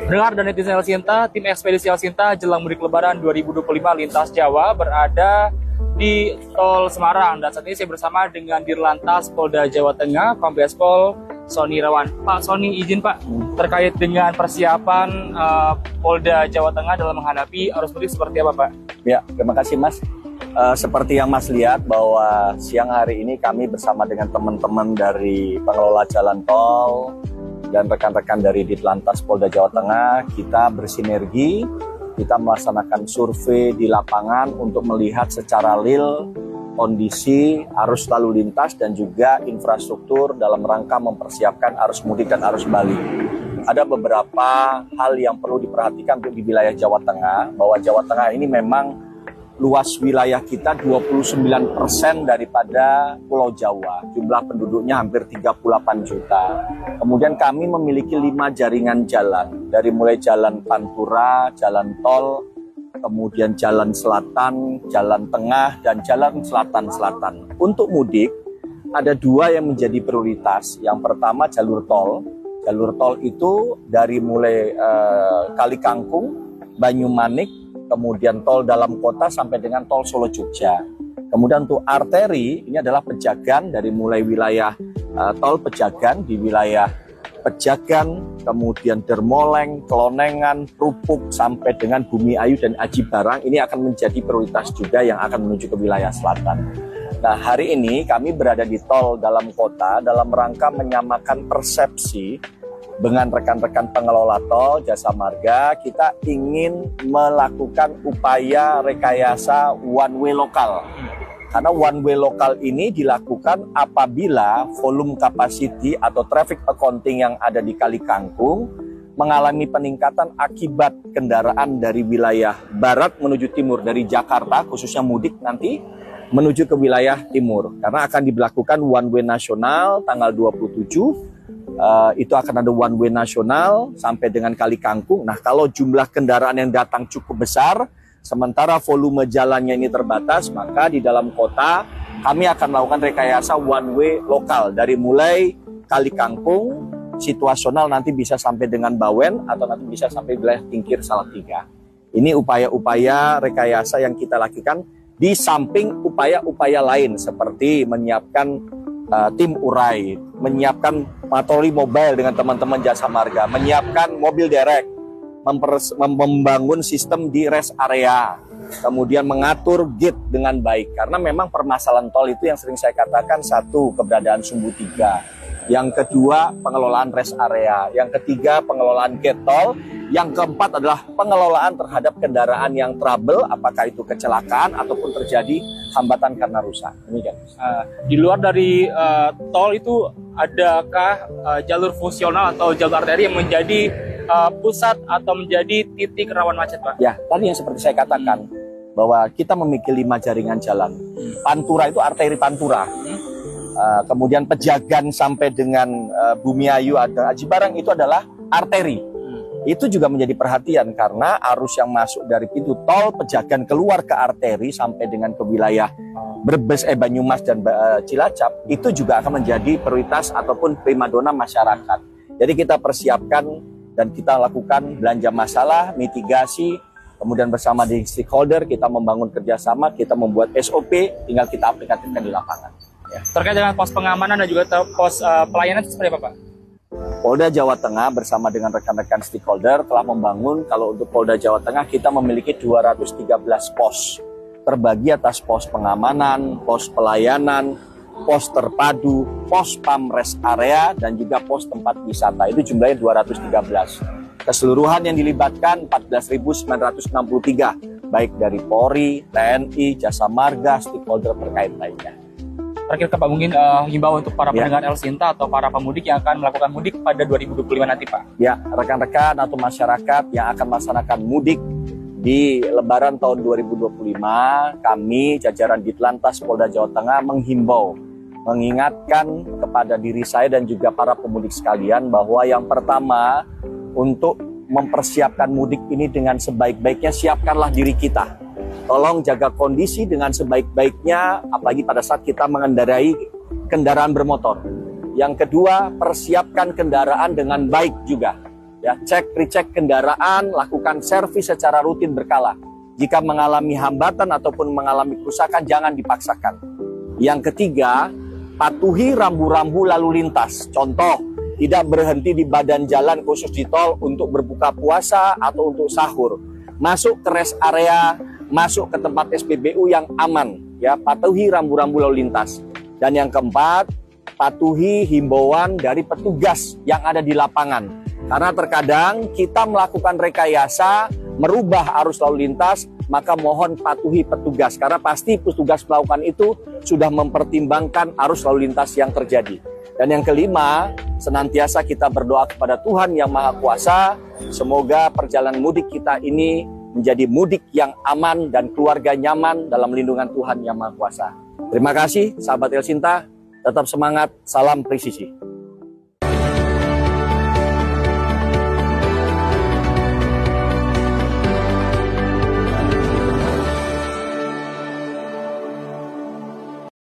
Pendengar dan netizen El Sinta, tim ekspedisi El Sinta jelang mudik lebaran 2025 lintas Jawa berada di Tol Semarang. Dan saat ini saya bersama dengan Dirlantas Polda Jawa Tengah, Kombes Pol Sony Irawan. Pak Sony, izin Pak, terkait dengan persiapan Polda Jawa Tengah dalam menghadapi arus mudik seperti apa Pak? Ya, terima kasih Mas. Seperti yang Mas lihat bahwa siang hari ini kami bersama dengan teman-teman dari pengelola jalan tol dan rekan-rekan dari Ditlantas Polda Jawa Tengah, kita bersinergi, kita melaksanakan survei di lapangan untuk melihat secara real kondisi arus lalu lintas dan juga infrastruktur dalam rangka mempersiapkan arus mudik dan arus balik. Ada beberapa hal yang perlu diperhatikan untuk di wilayah Jawa Tengah, bahwa Jawa Tengah ini memang luas wilayah kita 29% daripada Pulau Jawa. Jumlah penduduknya hampir 38 juta. Kemudian kami memiliki 5 jaringan jalan. Dari mulai jalan Pantura, jalan tol, kemudian jalan selatan, jalan tengah, dan jalan selatan-selatan. Untuk mudik, ada 2 yang menjadi prioritas. Yang pertama jalur tol. Jalur tol itu dari mulai Kali Kangkung, Banyumanik, kemudian tol dalam kota sampai dengan tol Solo Jogja. Kemudian untuk arteri, ini adalah Pejagan dari mulai wilayah tol Pejagan di wilayah Pejagan, kemudian Dermoleng, Klonengan, Krupuk sampai dengan Bumi Ayu dan Aji Barang. Ini akan menjadi prioritas juga yang akan menuju ke wilayah selatan. Nah, hari ini kami berada di tol dalam kota dalam rangka menyamakan persepsi dengan rekan-rekan pengelola tol, Jasa Marga. Kita ingin melakukan upaya rekayasa one way lokal. Karena one way lokal ini dilakukan apabila volume capacity atau traffic accounting yang ada di Kali Kangkung mengalami peningkatan akibat kendaraan dari wilayah barat menuju timur, dari Jakarta khususnya mudik nanti menuju ke wilayah timur. Karena akan diberlakukan one way nasional tanggal 27. Itu akan ada one way nasional sampai dengan Kali Kangkung. Nah, kalau jumlah kendaraan yang datang cukup besar, sementara volume jalannya ini terbatas, maka di dalam kota kami akan melakukan rekayasa one way lokal dari mulai Kali Kangkung, situasional nanti bisa sampai dengan Bawen atau nanti bisa sampai wilayah Tingkir Salatiga. Ini upaya-upaya rekayasa yang kita lakukan di samping upaya-upaya lain seperti menyiapkan tim urai, menyiapkan patroli mobile dengan teman-teman Jasa Marga, menyiapkan mobil derek, membangun sistem di rest area, kemudian mengatur gate dengan baik. Karena memang permasalahan tol itu yang sering saya katakan, satu, keberadaan sumbu 3, yang kedua pengelolaan rest area, yang ketiga pengelolaan gate tol, yang keempat adalah pengelolaan terhadap kendaraan yang trouble, apakah itu kecelakaan ataupun terjadi hambatan karena rusak. Demikian. Di luar dari tol itu, adakah jalur fungsional atau jalur arteri yang menjadi pusat atau menjadi titik rawan macet, Pak? Ya, tadi yang seperti saya katakan, bahwa kita memiliki 5 jaringan jalan. Pantura itu arteri Pantura. Kemudian Pejagan sampai dengan Bumi Ayu ada Aji Barang itu adalah arteri. Itu juga menjadi perhatian karena arus yang masuk dari pintu tol Pejagan keluar ke arteri sampai dengan ke wilayah Brebes, Banyumas dan Cilacap itu juga akan menjadi prioritas ataupun primadona masyarakat. Jadi kita persiapkan dan kita lakukan belanja masalah, mitigasi, kemudian bersama di stakeholder kita membangun kerjasama, kita membuat SOP, tinggal kita aplikasikan di lapangan. Ya. Terkait dengan pos pengamanan dan juga pos pelayanan seperti apa, Pak? Polda Jawa Tengah bersama dengan rekan-rekan stakeholder telah membangun, kalau untuk Polda Jawa Tengah kita memiliki 213 pos. Terbagi atas pos pengamanan, pos pelayanan, pos terpadu, pos pamres area, dan juga pos tempat wisata. Itu jumlahnya 213. Keseluruhan yang dilibatkan 14.963, baik dari Polri, TNI, Jasa Marga, stakeholder terkait lainnya. Terakhir Pak, mungkin himbau untuk para pendengar El Sinta atau para pemudik yang akan melakukan mudik pada 2025 nanti, Pak. Ya, rekan-rekan atau masyarakat yang akan melaksanakan mudik di Lebaran tahun 2025, kami jajaran Ditlantas Polda Jawa Tengah menghimbau, mengingatkan kepada diri saya dan juga para pemudik sekalian bahwa yang pertama, untuk mempersiapkan mudik ini dengan sebaik-baiknya, siapkanlah diri kita. Tolong jaga kondisi dengan sebaik-baiknya, apalagi pada saat kita mengendarai kendaraan bermotor. Yang kedua, persiapkan kendaraan dengan baik juga. Ya, recheck kendaraan, lakukan servis secara rutin berkala. Jika mengalami hambatan ataupun mengalami kerusakan, jangan dipaksakan. Yang ketiga, patuhi rambu-rambu lalu lintas. Contoh, tidak berhenti di badan jalan khusus di tol untuk berbuka puasa atau untuk sahur. Masuk ke rest area, masuk ke tempat SPBU yang aman. Ya, patuhi rambu-rambu lalu lintas. Dan yang keempat, patuhi himbauan dari petugas yang ada di lapangan. Karena terkadang kita melakukan rekayasa, merubah arus lalu lintas, maka mohon patuhi petugas. Karena pasti petugas melakukan itu sudah mempertimbangkan arus lalu lintas yang terjadi. Dan yang kelima, senantiasa kita berdoa kepada Tuhan Yang Maha Kuasa, semoga perjalanan mudik kita ini menjadi mudik yang aman dan keluarga nyaman dalam lindungan Tuhan Yang Maha Kuasa. Terima kasih, sahabat El Sinta. Tetap semangat, salam presisi.